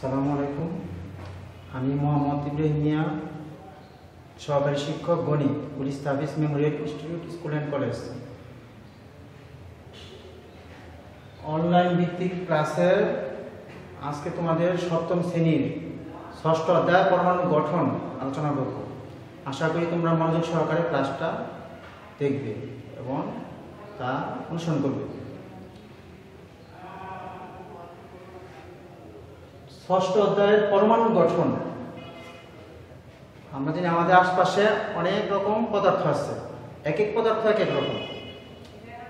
আসসালামু আলাইকুম। আমি মোহাম্মদ ইব্রাহিম মিয়া, সহকারী শিক্ষক গণিত, police service Memorial institute school and college. Online ভিত্তিক ক্লাসের আজকে তোমাদের সপ্তম শ্রেণীর ষষ্ঠ অধ্যায় পরমাণু গঠন আলোচনা করব। আশা করি তোমরা মনোযোগ সহকারে ক্লাসটা দেখবে এবং তা অনুসরণ করবে। ষষ্ঠ অধ্যায়ের পরমাণু গঠন। আমরা জানি আমাদের আশপাশে অনেক রকম পদার্থ আছে, এক এক পদার্থ এক এক রকম।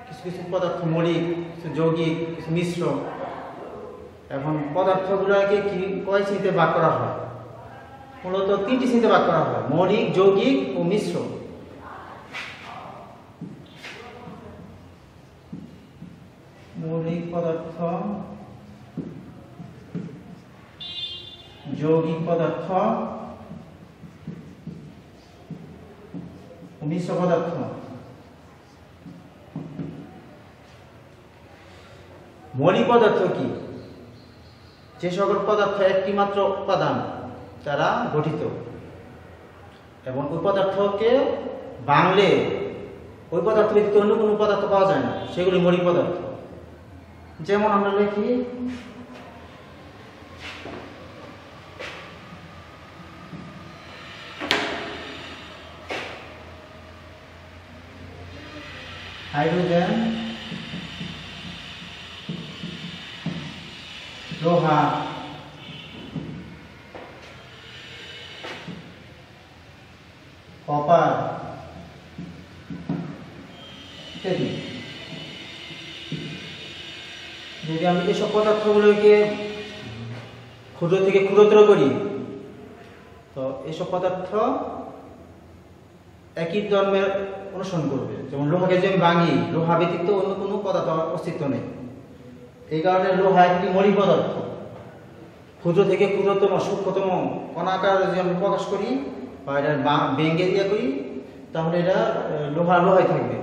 কিছু কিছু পদার্থ মৌলিক, কিছু যৌগিক, কিছু মিশ্র। এখন পদার্থগুলোকে কয় শ্রেণীতে ভাগ করা হয়? মূলত তিনটি শ্রেণীতে ভাগ করা হয়: মৌলিক, যৌগিক ও মিশ্র। মৌলিক পদার্থ, যৌগিক পদার্থ ও মিশ্র পদার্থ। মৌলিক পদার্থ কি? যে সকল পদার্থ একটি মাত্র উপাদান দ্বারা গঠিত এবং ওই পদার্থকে ভাঙলে ওই পদার্থ ব্যতীত অন্য কোনো পদার্থ পাওয়া যায় না, সেগুলি মৌলিক পদার্থ। যেমন আমরা লিখি হাইড্রোজেন, লোহা, কপার ইত্যাদি। যদি আমি এসব পদার্থগুলোকে ক্ষুদ্র থেকে ক্ষুদ্রতর করি, তো এসব পদার্থ একই ধর্মের অনুসরণ করবে। যেমন লোহাকে যদি আমি ভাঙি, লোহা ব্যতীত অন্য কোনো পদার্থ অস্তিত্ব নেই। এই কারণে লোহা একটি মৌলিক পদার্থ। ক্ষুদ্র থেকে ক্ষুদ্রতম সূক্ষ্মতম কণাকার যদি আমি প্রকাশ করি বা এটা ভেঙে দিয়ে করি, তাহলে এটা লোহাই থাকবে।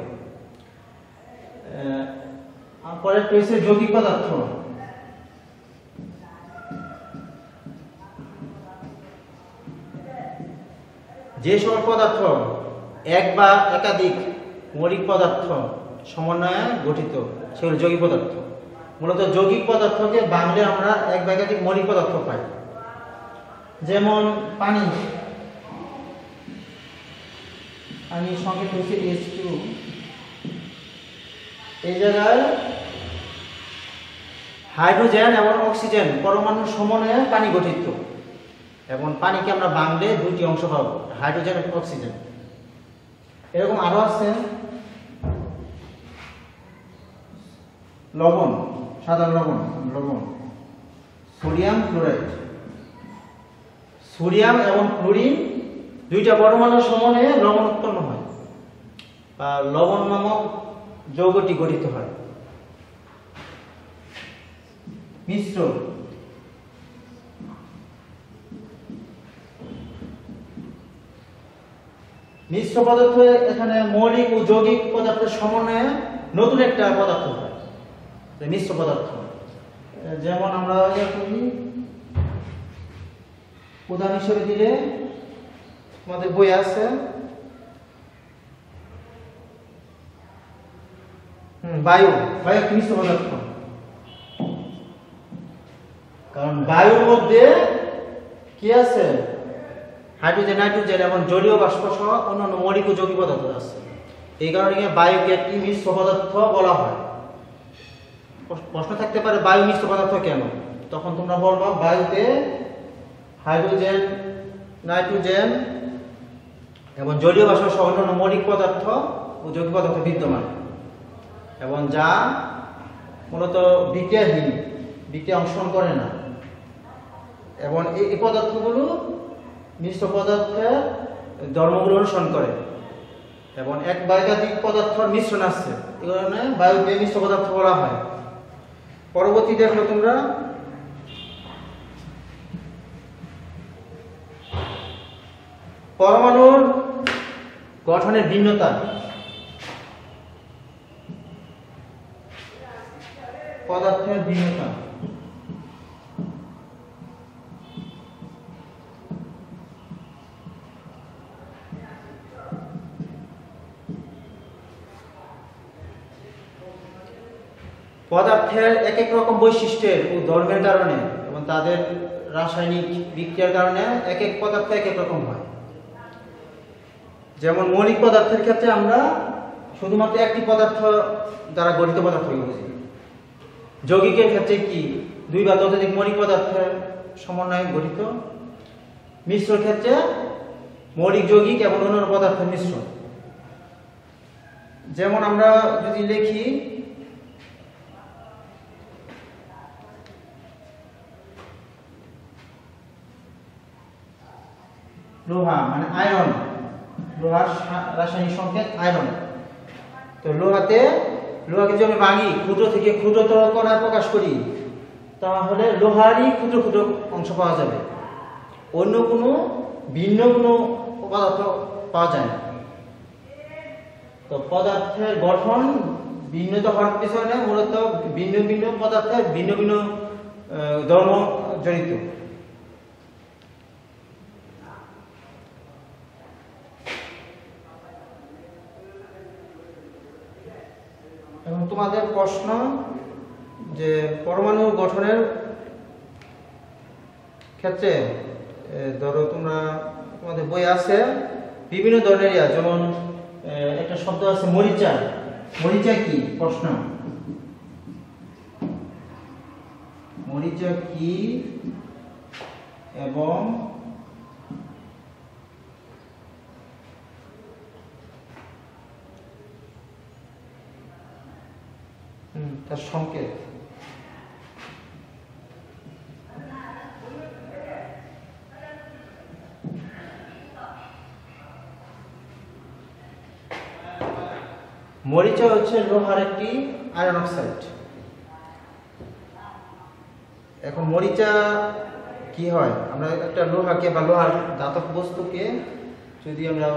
পরে রয়েছে যৌগিক পদার্থ। যে সকল পদার্থ এক বা একাধিক মৌলিক পদার্থ সমন্বয়ে গঠিত, সেগুলো যৌগিক পদার্থ। মূলত যৌগিক পদার্থকে ভাঙলে আমরা এক বা একাধিক মৌলিক পদার্থ পাই। যেমন পানি, সংকেত হচ্ছে H2। এই জায়গায় হাইড্রোজেন এবং অক্সিজেন পরমাণু সমন্বয়ে পানি গঠিত এবং পানিকে আমরা ভাঙলে দুইটি অংশ পাবো, হাইড্রোজেন এবং অক্সিজেন। এরকম আরো আছে লবণ, সাধারণ লবণ, সোডিয়াম ক্লোরাইড। সোডিয়াম এবং ক্লোরিন দুইটা পরমাণু সমন্বয়ে লবণ উৎপন্ন হয় বা লবণ নামক যৌগটি গঠিত হয়। মিশ্র, মিশ্র পদার্থ এখানে মৌলিক ও যৌগিক পদার্থের সমন্বয়ে নতুন একটা পদার্থ হয়, মিশ্র পদার্থ। যেমন আমরা করি উদাহরণ হিসেবে দিলে আমাদের বই আছে বায়ু একটি মিশ্র পদার্থ। কারণ বায়ুর মধ্যে কি আছে? হাইড্রোজেন, নাইট্রোজেন এবং জলীয় বাষ্প সহ অন্যান্য মৌলিক ও যৌগিক পদার্থ আছে। এই কারণে বায়ুকে একটি মিশ্র পদার্থ বলা হয়। প্রশ্ন থাকতে পারে বায়ু মিশ্র পদার্থ কেন? তখন তোমরা বলবা বায়ুতে হাইড্রোজেন, নাইট্রোজেন এবং জলীয় বাষ্প সহ অন্যান্য মৌলিক পদার্থ ও যৌগিক পদার্থ বিদ্যমান এবং যা মূলত বিক্রিয়াহীন, বিক্রিয়া অংশগ্রহণ করে না। এবং এই পদার্থগুলো মিশ্র পদার্থের ধর্মগুলো অনুসরণ করে এবং এক বা একাধিক পদার্থের মিশ্রণ আছে, এই কারণে বায়ুকে মিশ্র পদার্থ বলা হয়। পরবর্তী দেখো তোমরা পরমাণুর গঠনের ভিন্নতা। পদার্থের ভিন্নতা। পদার্থের এক এক রকম বৈশিষ্ট্যের ও ধর্মের কারণে এবং তাদের রাসায়নিক বিক্রিয়ার কারণে এক এক পদার্থ এক এক রকম হয়। যেমন মৌলিক পদার্থের ক্ষেত্রে আমরা শুধুমাত্র একটি পদার্থ দ্বারা গঠিত পদার্থকে বুঝি। যৌগিকের ক্ষেত্রে কি দুই বা ততোধিক মৌলিক পদার্থের সমন্বয়ে গঠিত। মিশ্র ক্ষেত্রে মৌলিক যৌগিক এবং অন্যান্য পদার্থের মিশ্রণ। যেমন আমরা যদি লিখি লোহা মানে আয়রন, লোহার রাসায়নিক সংকেত আয়রন। তো লোহাকে যদি আমি ভাঙি, ক্ষুদ্র থেকে ক্ষুদ্রতর কণায় প্রকাশ করি, তাহলে লোহারই ক্ষুদ্র ক্ষুদ্র অংশ পাওয়া যাবে, অন্য কোনো ভিন্ন কোনো পদার্থ পাওয়া যায় না। তো পদার্থের গঠন ভিন্নতা হওয়ার পিছনে মূলত ভিন্ন ভিন্ন পদার্থের ভিন্ন ভিন্ন ধর্ম জড়িত। এবং তোমাদের প্রশ্ন যে পরমাণু গঠনের ক্ষেত্রে ধরো তোমাদের বই আছে বিভিন্ন ধরনের যেমন একটা শব্দ আছে মরিচা। মরিচা কি? প্রশ্ন, মরিচা কি এবং তার সংকেত। মরিচা হচ্ছে লোহার একটি আয়রন অক্সাইড। এখন মরিচা কি হয়, আমরা একটা লোহাকে বা লোহার ধাতব বস্তুকে যদি আমরা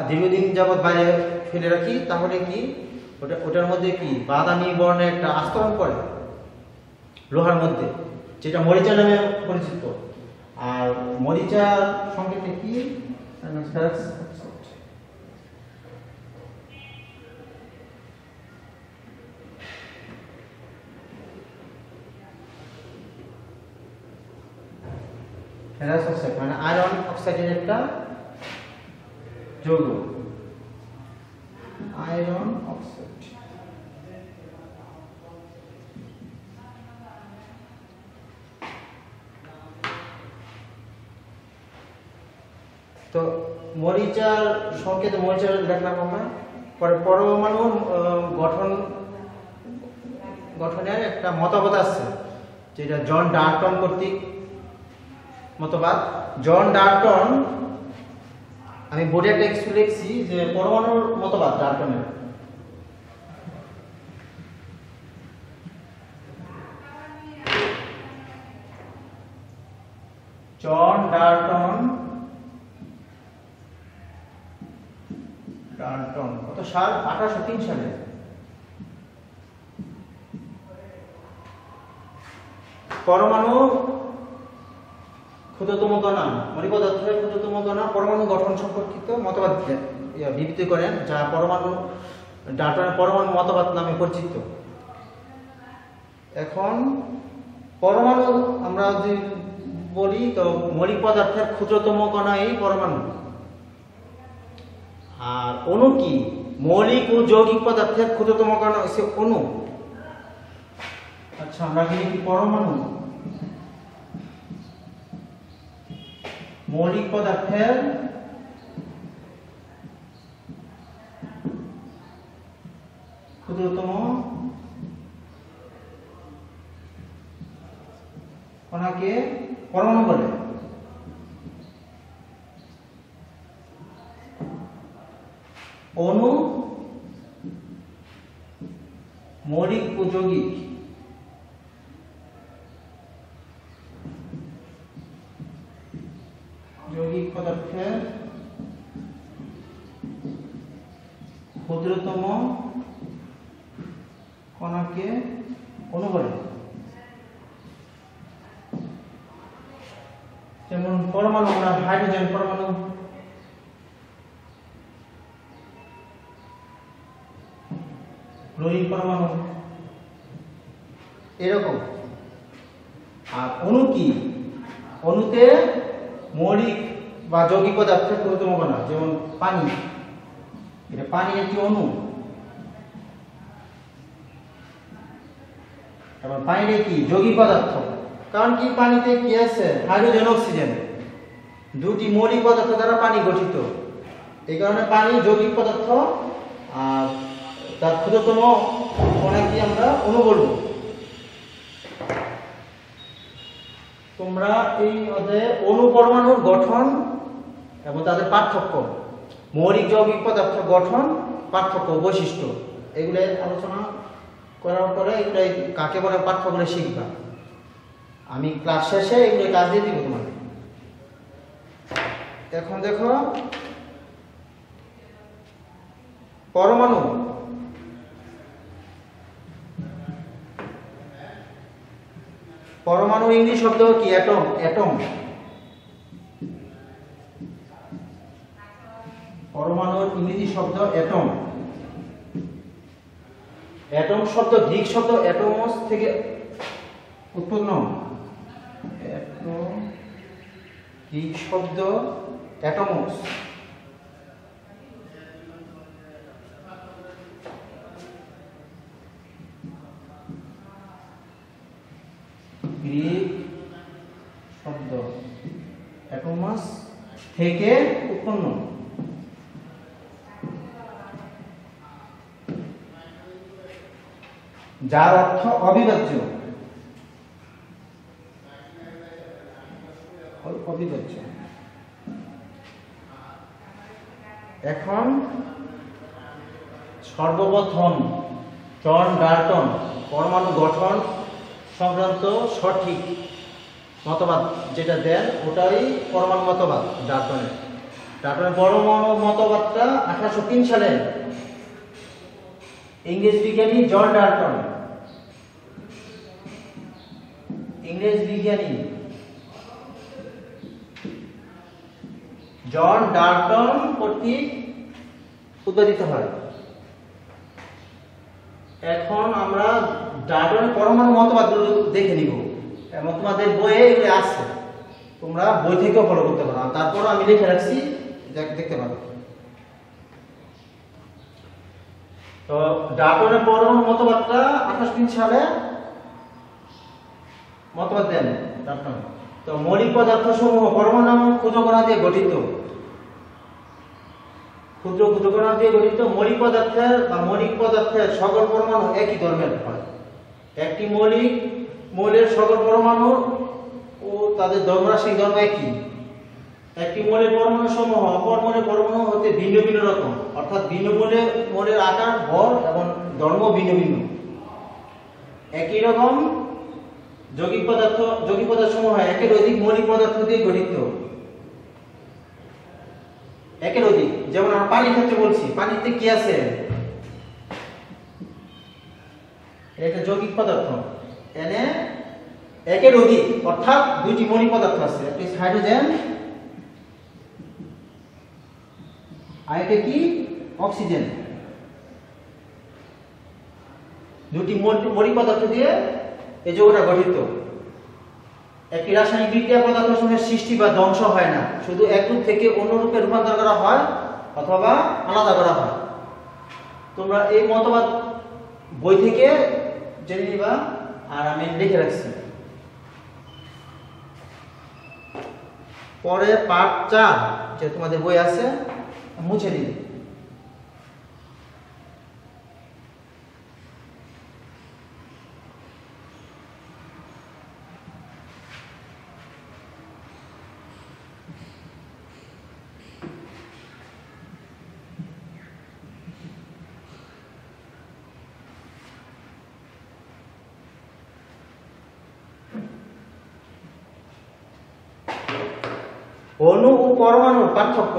দীর্ঘদিন যাবৎ বাইরে ফেলে রাখি, তাহলে কি ওটার মধ্যে কি বাদামি বর্ণের একটা আস্তরণ করে লোহার মধ্যে, যেটা মরিচা নামে পরিচিত। আর মরিচার সংকেত কি? ফেরাস অক্সাইড মানে আয়রন অক্সাইডের একটা যৌগ, আয়রন অক্সাইড। তো মরিচার সংকেত মরিচার দেখলাম আমরা। পরে পরমাণু গঠনের একটা মতবাদ আছে, যেটা জন ডাল্টন কর্তৃক মতবাদ। জন ডাল্টন, আমি বোর্ডে একটা কিছু লিখছি যে পরমাণুর মতবাদ ডাল্টনের। জন ডাল্টন কত সাল? 1803 সালে। পরমাণু ক্ষুদ্রতম কণা, মৌলিক পদার্থের ক্ষুদ্রতম কণা পরমাণু গঠন সম্পর্কিত মতবাদ বিবৃত করেন, যা ডাল্টনের পরমাণু মতবাদ নামে পরিচিত। এখন পরমাণু আমরা যদি বলি, তো মৌলিক পদার্থের ক্ষুদ্রতম কণা এই পরমাণু। আর অণু কি? মৌলিক ও যৌগিক পদার্থের ক্ষুদ্রতম কণা হচ্ছে অণু। আচ্ছা, আমরা কি পরমাণু মৌলিক পদার্থের ক্ষুদ্রতম কণাকে পরমাণু বলে। অণু মৌলিক ও যৌগিক পদার্থের ক্ষুদ্রতম কণাকে অণু বলে। যেমন পরমাণু, আমরা হাইড্রোজেন পরমাণু, ক্লোরিন পরমাণু, এরকম। আর অণু কি? অণুতে মৌলিক বা যৌগিক পদার্থের ক্ষুদ্রতম কণা, যেমন পানি, এটা পানি একটি অণু। এবং পানিতে কি? যৌগিক পদার্থ। কারণ কি? পানিতে কি আছে? হাইড্রোজেন, অক্সিজেন, দুটি মৌলিক পদার্থ দ্বারা পানি গঠিত। এই কারণে পানি যৌগিক পদার্থ। আর তার ক্ষুদ্রতম কণাকে আমরা অণু বলবো। তোমরা এই অধ্যায়ে অণু পরমাণুর গঠন এবং তাদের পার্থক্য, মৌলিক যৌগিক পদার্থ গঠন, পার্থক্য, বৈশিষ্ট্য, এগুলো আলোচনা করার পরে এগুলো কাকে বলে পাঠ্যগুলো শিখবা। আমি ক্লাস শেষে এগুলো কাজ দিয়ে দিব তোমাকে। এখন দেখো পরমাণু। পরমাণু ইংরেজি শব্দ কি? অ্যাটম। অ্যাটম। পরমাণুর ইংরেজি শব্দ অ্যাটম। অ্যাটম শব্দ গ্রিক শব্দ অ্যাটমস থেকে উৎপন্ন। গ্রিক শব্দ অ্যাটমস। গ্রিক শব্দ অ্যাটমাস থেকে উৎপন্ন। যার অর্থ অবিভাজ্য। অবিভাজ্য। এখন সর্বপ্রথম জন ডাল্টন পরমাণু গঠন সংক্রান্ত সঠিক মতবাদ যেটা দেন ওটাই পরমাণু মতবাদ ডাল্টনের। ডাল্টনের পরমাণু মতবাদটা 1803 সালে ইংরেজ বিজ্ঞানী জন ডাল্টন, ইংরেজ বিজ্ঞানী জন ডাল্টন কর্তৃক উদ্ভাবিত হয়। এখন আমরা ডাল্টনের পরমাণু মতবাদগুলো দেখে নিব এবং তোমাদের বইয়ে এগুলো আছে, তোমরা বই থেকেও ফলো করতে পারো। তারপর আমি লিখে রাখছি, দেখতে পারো। তো ডাল্টনের পরমাণু মতবাদটা 1803 সালে মতবাদ দেন ডাল্টন। তো মৌলিক পদার্থ সমূহ পরমাণু নামক ক্ষুদ্র কণা দিয়ে গঠিত। ক্ষুদ্র ক্ষুদ্র কণা দিয়ে গঠিত মৌলিক পদার্থের সকল পরমাণু একই ধর্মের হয়। একটি মৌলের সকল পরমাণু ও তাদের ধর্মরাশিক ধর্ম একই। একটি মৌলের পরমাণু সমূহ অপর মৌলের পরমাণু হতে ভিন্ন ভিন্ন রকম, অর্থাৎ ভিন্ন মৌলের আকার, ভর এবং ধর্ম ভিন্ন ভিন্ন। একই রকম যৌগিক পদার্থ সমূহ একের অধিক মৌলিক পদার্থ দিয়ে গঠিত। একের অধিক, যেমন আমরা পানির ক্ষেত্রে বলছি, পানিতে কি আছে? এটা যৌগিক পদার্থ। এনে একের অধিক অর্থাৎ দুইটি মৌলিক পদার্থ আছে, একটি হাইড্রোজেন আর একটা কি? অক্সিজেন। দুটি মৌলিক পদার্থ দিয়ে এই যৌগটা গঠিত। একটি রাসায়নিক বিক্রিয়া পদার্থসমূহের সৃষ্টি বা ধ্বংস হয় না, শুধু এক রূপ থেকে অন্য রূপে রূপান্তর করা হয় অথবা আলাদা করা হয়। তোমরা এই মতবাদ বই থেকে জেনে নিবা, আর আমি লিখে রাখছি। পরে পার্ট 4 যে তোমাদের বই আছে মুছে দিবে। অণু ও পরমাণুর পার্থক্য।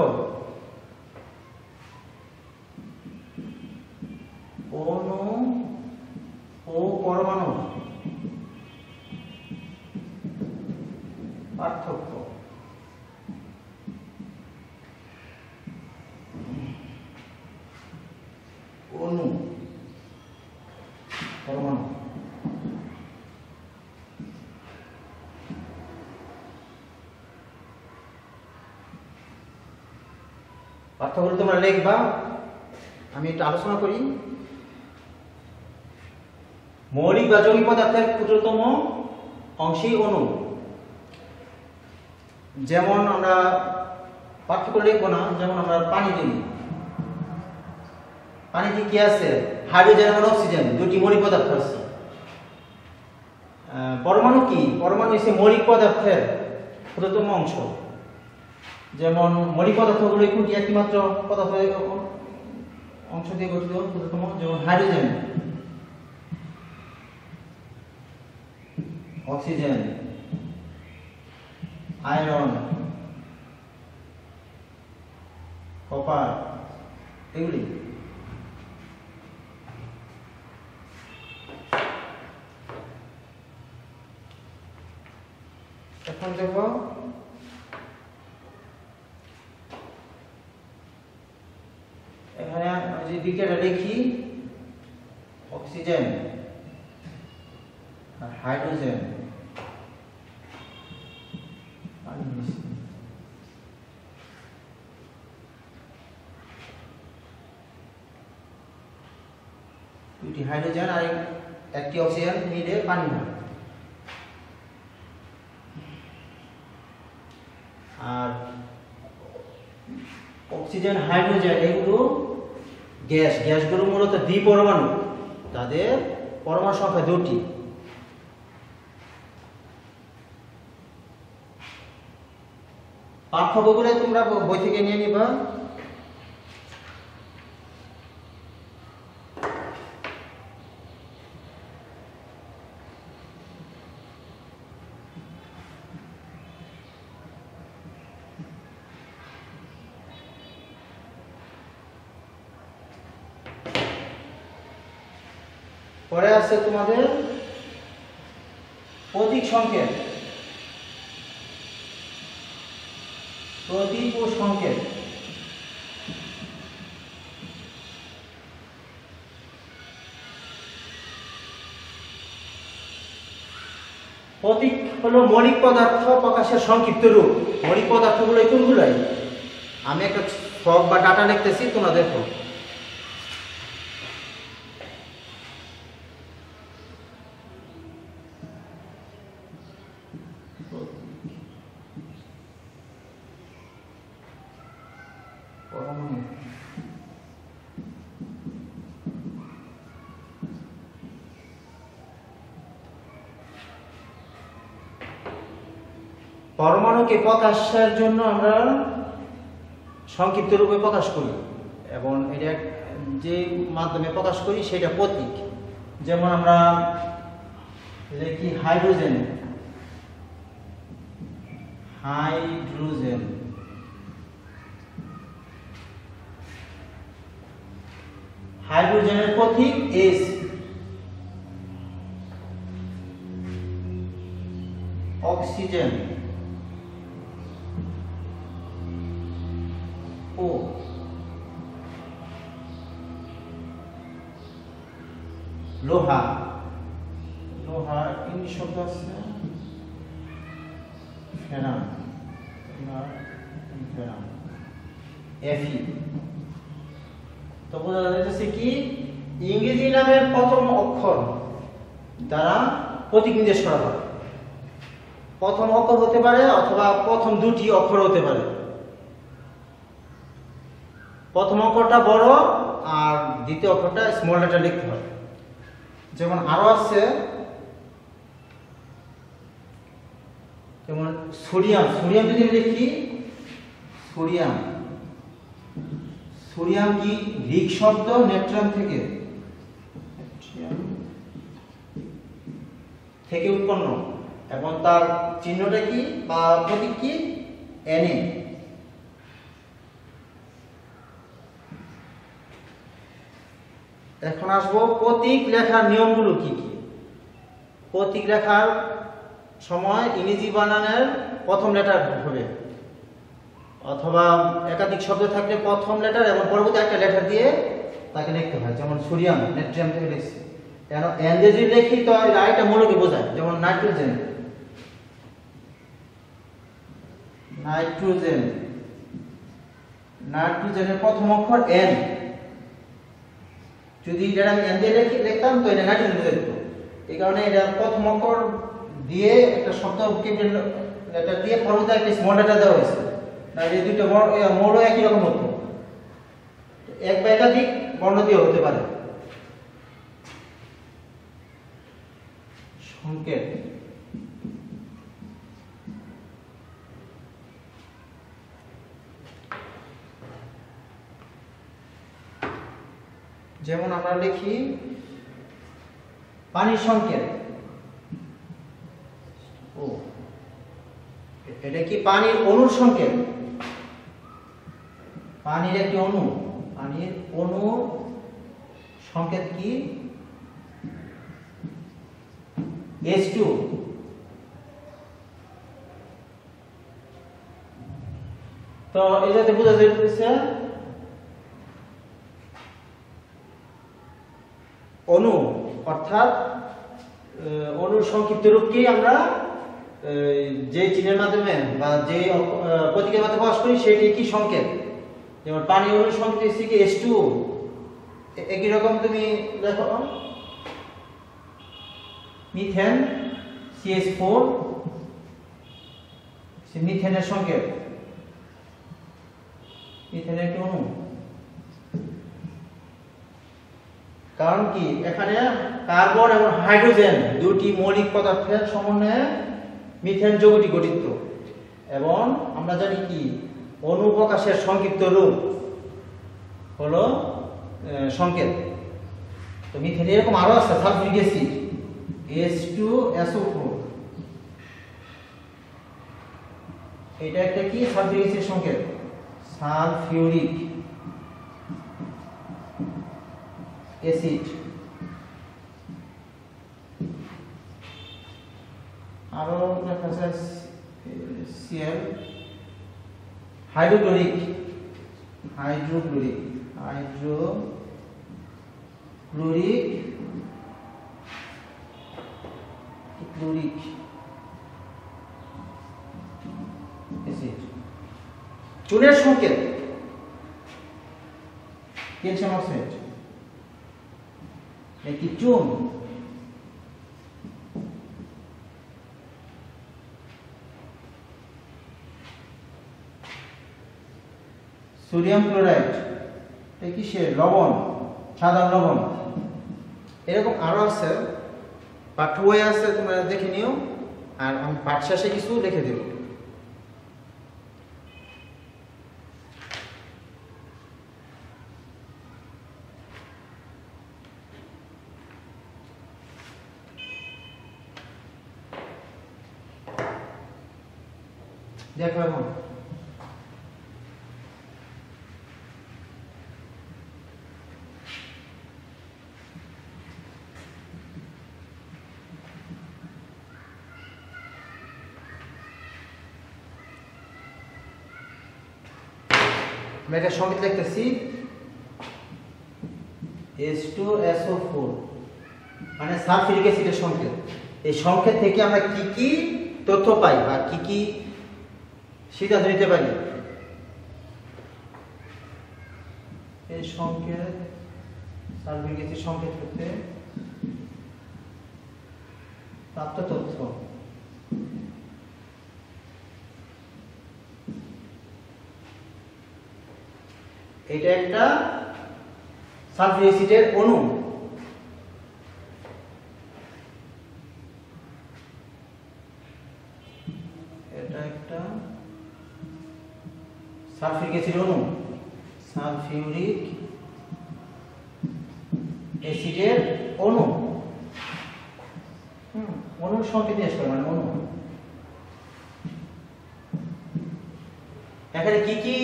অণু ও পরমাণুর পার্থক্য। অণু, পরমাণু। পাঠ্যগুলো তোমরা লিখবা, আমি একটু আলোচনা করি। মৌলিক বা যৌগিক পদার্থের ক্ষুদ্রতম অংশই অণু। যেমন আমরা পার্থক্য লিখবো না, যেমন আমরা পানি দিই, পানিতে কি আছে? হাইড্রোজেন এবং অক্সিজেন, দুটি মৌলিক পদার্থ আছে। পরমাণু কি? পরমাণু হচ্ছে মৌলিক পদার্থের ক্ষুদ্রতম অংশ। যেমন মৌলিক পদার্থগুলো কোনটি? একটি মাত্র পদার্থ অংশ দিয়ে গঠিত ক্ষুদ্রতম, যেমন হাইড্রোজেন, অক্সিজেন, আয়রন, কপার, এগুলি। এখন দেখো এখানে যে বিক্রিয়াটা লিখি, অক্সিজেন আর হাইড্রোজেন, দুটি হাইড্রোজেন আর একটি অক্সিজেন মিলে পানি হয়। আর অক্সিজেন, হাইড্রোজেন এগুলো গ্যাস, গ্যাসগুলো মূলত দ্বিপরমাণু, তাদের পরমাণু সংখ্যা দুটি। পাঠ্যবইগুলো তোমরা বই থেকে নিয়ে নিবা। পরে আছে তোমাদের প্রতীক সংকেত, প্রতীক ও সংকেত। প্রতীক হলো মৌলিক পদার্থ প্রকাশের সংক্ষিপ্ত রূপ। মৌলিক পদার্থগুলো কোনগুলাই? আমি একটা ছক বা ডাটা লিখতেছি, তোমরা দেখো। পরমাণুকে প্রকাশের জন্য আমরা সংক্ষিপ্ত রূপে প্রকাশ করি, এবং এটা যে মাধ্যমে প্রকাশ করি সেটা প্রতীক। যেমন আমরা লিখি হাইড্রোজেন, হাইড্রোজেন, হাইড্রোজেনের প্রতীক H। Oxygen O। লোহা, লোহার ইংলিশ শব্দ আছে ফেরাম, ফেরাম, Fe। তো বোঝা যাচ্ছে কি ইংরেজি নামের প্রথম অক্ষর দ্বারা প্রতীক নির্দেশ করা হয়। প্রথম অক্ষর হতে পারে অথবা প্রথম দুটি অক্ষর হতে পারে। প্রথম অক্ষরটা বড় আর দ্বিতীয় অক্ষরটা স্মল লেটার লিখতে হয়। যেমন আরো আছে, যেমন সোডিয়াম, সোডিয়াম যদি লিখি সোডিয়াম, সোডিয়াম কি গ্রিক শব্দ নেট্রাম থেকে উৎপন্ন, এবং তার চিহ্নটা কি বা প্রতীক কি? Na। এখন আসবো প্রতীক লেখার নিয়মগুলো কি কি। প্রতীক লেখার সময় ইংরেজি বানানের প্রথম লেটার হবে, অথবা একাধিক শব্দ থাকলে প্রথম লেটার এবং পরবর্তী একটা লেটার দিয়ে তাকে লিখতে হয়। যেমন সোডিয়াম নেট্রিয়াম থেকে লিখছি, কেন এন যদি লিখি তো আরেকটা মৌলকে বোঝায়। যেমন নাইট্রোজেন, নাইট্রোজেন, নাইট্রোজেনের প্রথম অক্ষর N, যদি এটা আমি N দিয়ে লিখতাম তো এটা নাইট্রোজেন হয়ে যেত। এই কারণে এটা প্রথম অক্ষর দিয়ে একটা শব্দ ক্যাপিটাল লেটার দিয়ে পরবর্তী একটা স্মল লেটার দেওয়া হয়েছে, না এই দুটো মোড়ও একই রকম হতো, এক বা একাধিক বর্ণ দিয়ে হতে পারে। সংকেত যেমন আমরা লিখি পানির সংকেত, ও এটা কি পানির অণুর সংকেত? পানির একটি অণু, পানির অণুর সংকেত কি? H2। তো এটাতে বোঝা যাচ্ছে অণু, অর্থাৎ অণুর সংক্ষিপ্ত রূপকে আমরা যে চিহ্নের মাধ্যমে বা যে প্রতীকের মাধ্যমে প্রকাশ করি সেটি কি সংকেত। যেমন পানি অণুর সংকেত হচ্ছে কি H2। একই রকম তুমি দেখো মিথেন CH4, মিথেনের সংকেত, মিথেনের একটি অণু। কারণ কি এখানে কার্বন এবং হাইড্রোজেন দুটি মৌলিক পদার্থের সমন্বয়ে মিথেন যৌগটি গঠিত, এবং আমরা জানি কি অণু প্রকাশের সংক্ষিপ্ত রূপ হলো সংকেত। তো মিথেন এরকম আরো আছে, সালফিউরিক অ্যাসিড H2SO4, এটা একটা কি সালফিউরিক অ্যাসিড সংকেত, সালফিউরিক অ্যাসিড। আরো লেখা আছে Cl, hydrochloric, hydrochloric, hydrochloric, chloric acid. চুনের সংকেত ক্যালসিয়াম অক্সাইড, একটি চুন। সোডিয়াম ক্লোরাইড, এটা কিসের? লবণ, সাধারণ লবণ। এরকম আরো আছে, পাঠ্য বই আছে, তোমরা দেখে নিও, আর আমি পাঠ শেষে কিছু লিখে দেব। দেখো এখন আমরা একটা সংকেত লিখতেছি H2SO4, মানে সালফিউরিক অ্যাসিডের সংকেত। এই সংকেত থেকে আমরা কি কি তথ্য পাই বা কি কি সিদ্ধান্ত নিতে পারি? এই সংকেত, সালফিউরিক অ্যাসিড সংকেত করতে প্রাপ্ত তথ্য, এটা একটা সালফিউরিক অ্যাসিডের অণু। এটা একটা সালফিউরিক অ্যাসিড অণু, সালফিউরিক অ্যাসিডের অণু। অণুর সংকেত নিয়ে আসতে মানে অণু। এখানে কি কি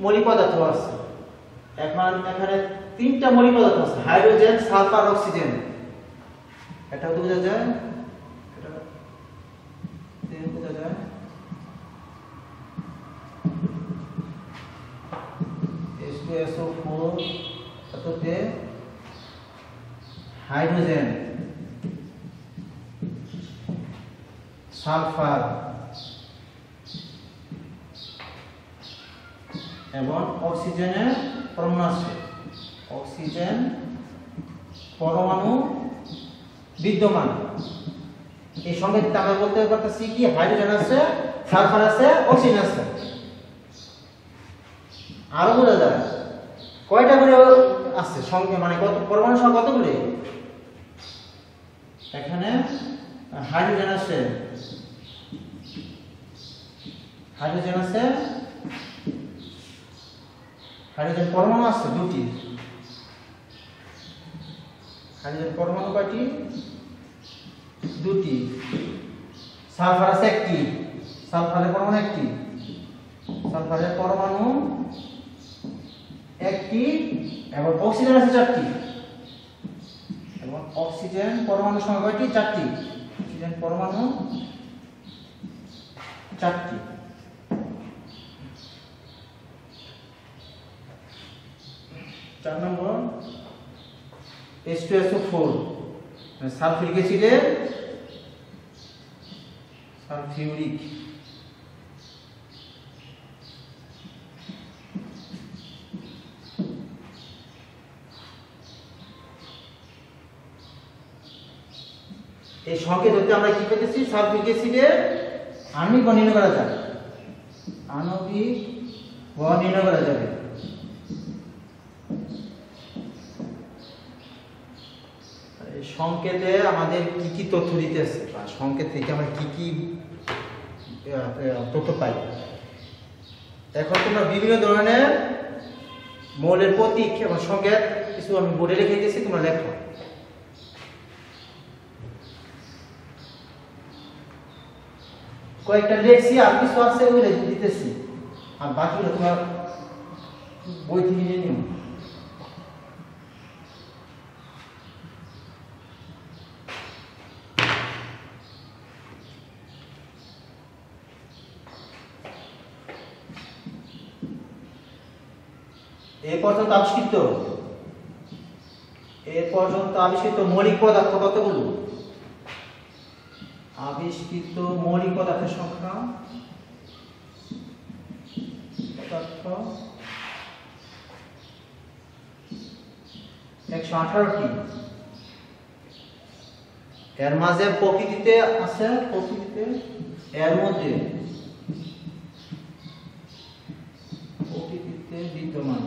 মৌলিক পদার্থ আছে? এখানে তিনটা মৌলিক পদার্থ আছে, হাইড্রোজেন, সালফার, অক্সিজেন। এটা তো বোঝা যায়, এটা বোঝা যায় H2SO4 এততে হাইড্রোজেন, সালফার, এবং অক্সিজেনের পরমাণু আছে, অক্সিজেন পরমাণু বিদ্যমান। এই সংকেতটা আমরা বলতে পারতেছি কি হাইড্রোজেন আছে, সালফার আছে, অক্সিজেন আছে। আরো বোঝা যায় কয়টা করে আছে সংখ্যা, মানে কত পরমাণু সংখ্যা কতগুলি? এখানে হাইড্রোজেন আছে, হাইড্রোজেন আছে, হাইড্রোজেন পরমাণু আছে দুটি। হাইড্রোজেন পরমাণু কয়টি? দুটি। সালফার আছে একটি, সালফারের পরমাণু একটি, সালফারের পরমাণু একটি, এবং অক্সিজেন আছে চারটি, এবং অক্সিজেন পরমাণু সংখ্যা কয়টি? চারটি। অক্সিজেন পরমাণু চারটি। চার নম্বর H2SO4 সালফিউরিক অ্যাসিডে সালফিউরিক এই সংকেত হতে আমরা কি পেতেছি? সালফিউরিক অ্যাসিডের আণবিক বল নির্ণয় করা যায়, আণবিক বল নির্ণয় করা যাবে। সংকেতে আমাদের কি কি তথ্য দিতেছে, বা সংকেত থেকে আমরা কি কি তথ্য পাই। এখন তোমরা বিভিন্ন ধরনের মৌলের প্রতীক এবং সংকেত কিছু আমি বোর্ডে লিখে দিয়েছি, তোমরা লেখো। কয়েকটা লিখছি, আর কিছু আছে ওগুলো দিতেছি, আর বাকিগুলো তোমার বই থেকে নিয়ে নিও। এ পর্যন্ত আবিষ্কৃত মৌলিক পদার্থ কতগুলো? আবিষ্কৃত মৌলিক পদার্থের সংখ্যা 118টি। এর মাঝে প্রকৃতিতে আছে, এর মধ্যে প্রকৃতিতে বিদ্যমান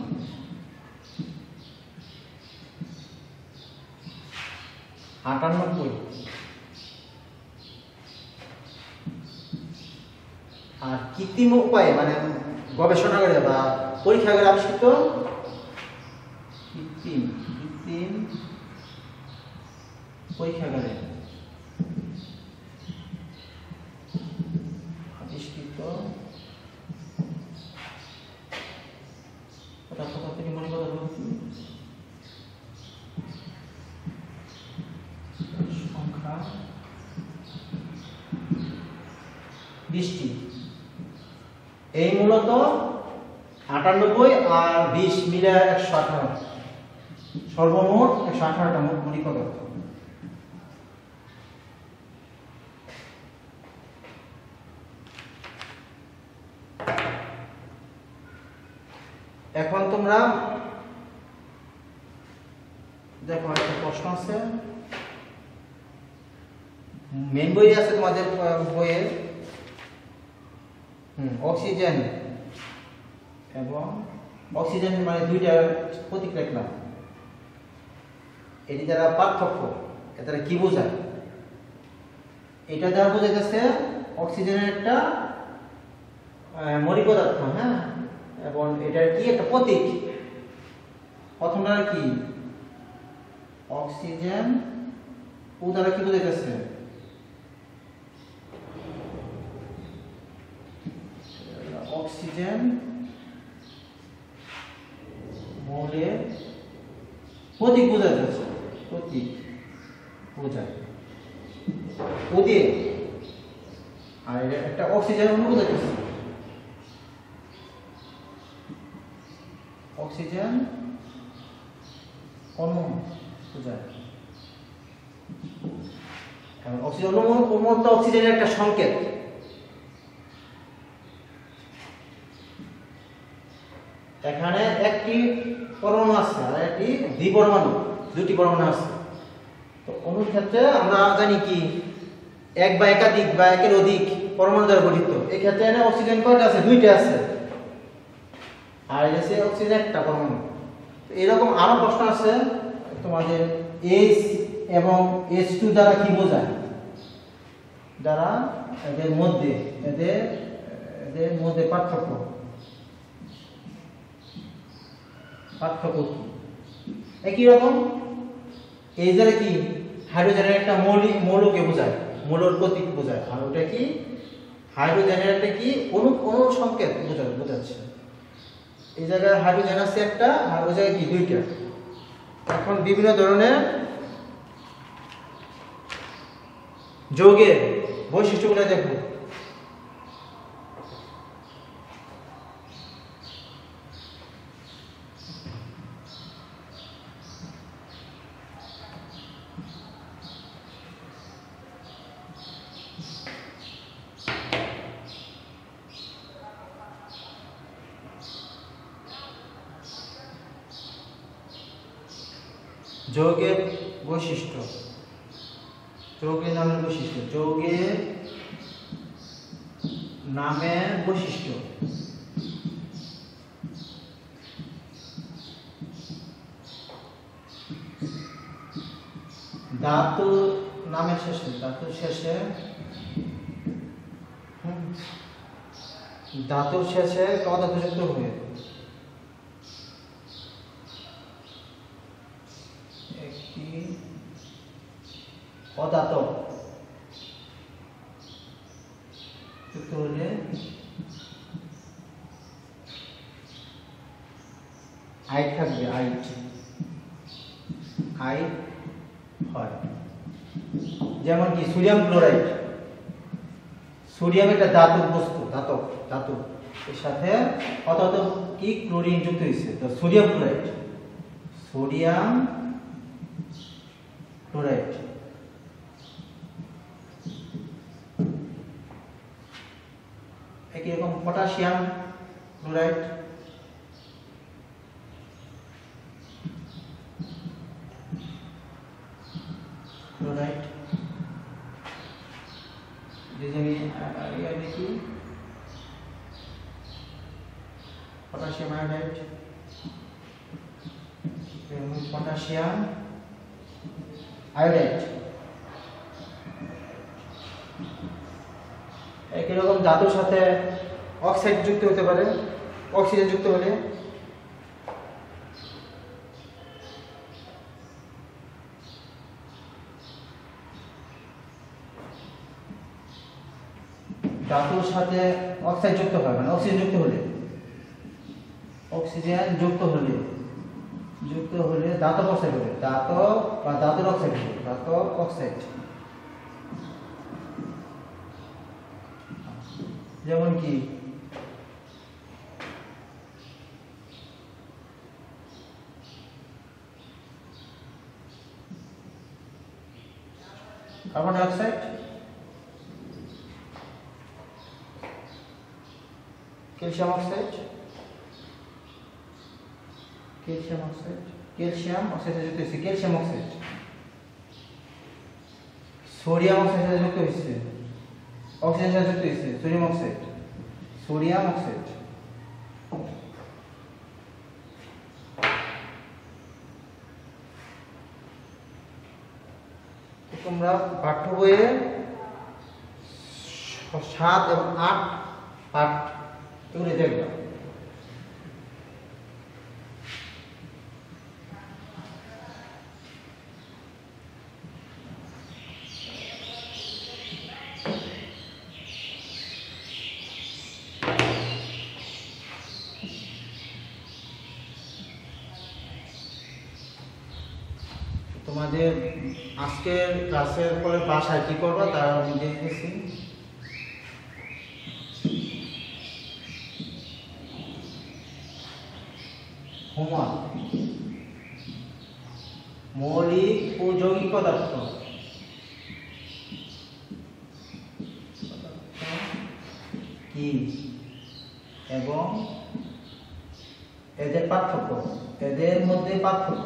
98। আর কৃত্রিম উপায়ে মানে গবেষণা করে বা পরীক্ষা করে আবিষ্কৃত কৃত্রিম পরীক্ষাগারে আবিষ্কৃত মনে কথা বলছি সংখ্যা 20টি। এই মূলত 98 আর 20 মিলে 118, সর্বমোট 118টা মৌলিক পদার্থ। এখন তোমরা দেখো একটা প্রশ্ন আছে, মেন বই আছে তোমাদের বইয়ে, অক্সিজেন এবং অক্সিজেন মানে দুইটা প্রতীক লিখলাম, এটি দ্বারা পার্থক্য, এটা কি বোঝায়? এটা দ্বারা বোঝাইতেছে অক্সিজেনের একটা মৌলিক পদার্থ, হ্যাঁ, এবং এটার কি একটা প্রতীক। প্রথমটা কি? অক্সিজেন ও দ্বারা কি বোঝাইতেছে? অক্সিজেন মৌলের প্রতীক বোঝাইতেছে, প্রতীক বোঝায় প্রতীক। আর একটা অক্সিজেন অণু বোঝাইতেছে, অক্সিজেন অণু বোঝায়। অক্সিজেন অণু তো অক্সিজেনের একটা সংকেত। এখানে একটি পরমাণু আছে আর একটি দ্বিপরমাণু, দুটি পরমাণু আছে। তো অণুর ক্ষেত্রে আমরা জানি কি এক বা একাধিক বা একের অধিক পরমাণু দ্বারা গঠিত। এই ক্ষেত্রে এখানে অক্সিজেন কয়টা আছে? দুইটা আছে। আর এসে অক্সিজেন একটা পরমাণু। তো এরকম আরো প্রশ্ন আছে তোমাদের, H এবং H2 দ্বারা কি বোঝায়? দ্বারা এদের মধ্যে পার্থক্য কি? একই রকম এই দ্বারা কি হাইড্রোজেনের একটা মৌলকে বোঝায়, মৌলের প্রতীক বোঝায়। আর ওটা কি হাইড্রোজেনের একটা কি অণু সংকেত বোঝাচ্ছে। এই জায়গায় হাইড্রোজেন আছে একটা আর ওই জায়গায় কি দুইটা। এখন বিভিন্ন ধরনের যৌগের বৈশিষ্ট্যগুলো দেখো। যৌগের বৈশিষ্ট্য, যৌগের নামের বৈশিষ্ট্য, যৌগের নামের বৈশিষ্ট্য। ধাতু নামের শেষে, ধাতুর শেষে অধাতু যুক্ত হয়ে একটি অধাতব যুক্ত হলে আইট থাকবে, আইট হয়। যেমন কি সোডিয়াম ক্লোরাইড, সোডিয়াম একটা ধাতব বস্তু, ধাতু এর সাথে অধাতব কি ক্লোরিন যুক্ত হয়েছে, তো সোডিয়াম ক্লোরাইড, একই রকম পটাশিয়াম ক্লোরাইড, দেখি পটাশিয়াম আয়োডাইড, পটাশিয়াম আয়োডাইড। একই রকম ধাতুর সাথে অক্সাইড যুক্ত হতে পারে, অক্সিজেন যুক্ত হলে ধাতুর সাথে অক্সাইড যুক্ত হয়, মানে অক্সিজেন যুক্ত হলে ধাতব অক্সাইড হবে, ধাতব বা ধাতুর অক্সাইড হবে, ধাতব অক্সাইড। যেমন কি carbon dioxide, calcium oxide, calcium oxide যুক্ত হয়েছে, ক্যালসিয়াম অক্সাইড, সোডিয়াম অক্সাইড যুক্ত হয়েছে, অক্সিজেন সাথে যুক্ত হয়েছে, সোডিয়াম অক্সাইড, তোমরা পাঠ্য বইয়ে 7 এবং 8 পাঠ এগুলি দেখবা। তোমাদের আজকের ক্লাসের পরে বাসায় কি করবা তার আমি দেখতেছি। হোমওয়ার্ক, মৌলিক ও যৌগিক পদার্থ, কি এবং এদের পার্থক্য, এদের মধ্যে পার্থক্য।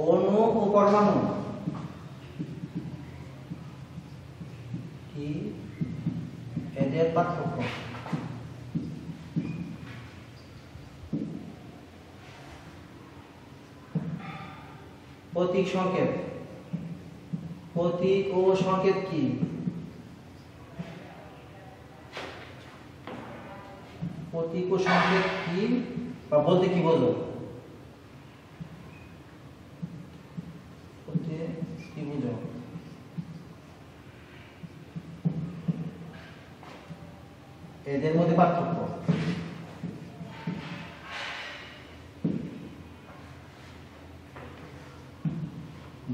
অণু ও পরমাণু কি এদের পার্থক্য। প্রতীক সংকেত, প্রতীক ও সংকেত কি? প্রতীক ও সংকেত কি বা বলতে কি বোঝো? কি বুঝো? এদের মধ্যে পার্থক্য।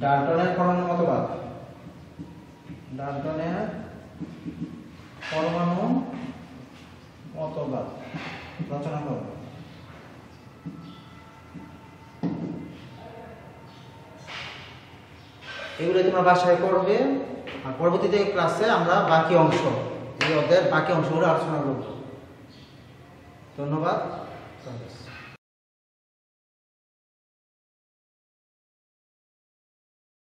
ডাল্টনের পরমাণু মতবাদ, ডাল্টনের পরমাণু মতবাদ রচনা করো। এগুলো তোমরা বাসায় করবে, আর পরবর্তীতে ক্লাসে আমরা বাকি অংশ, এই অধ্যায়ের বাকি অংশগুলো আলোচনা করব। ধন্যবাদ।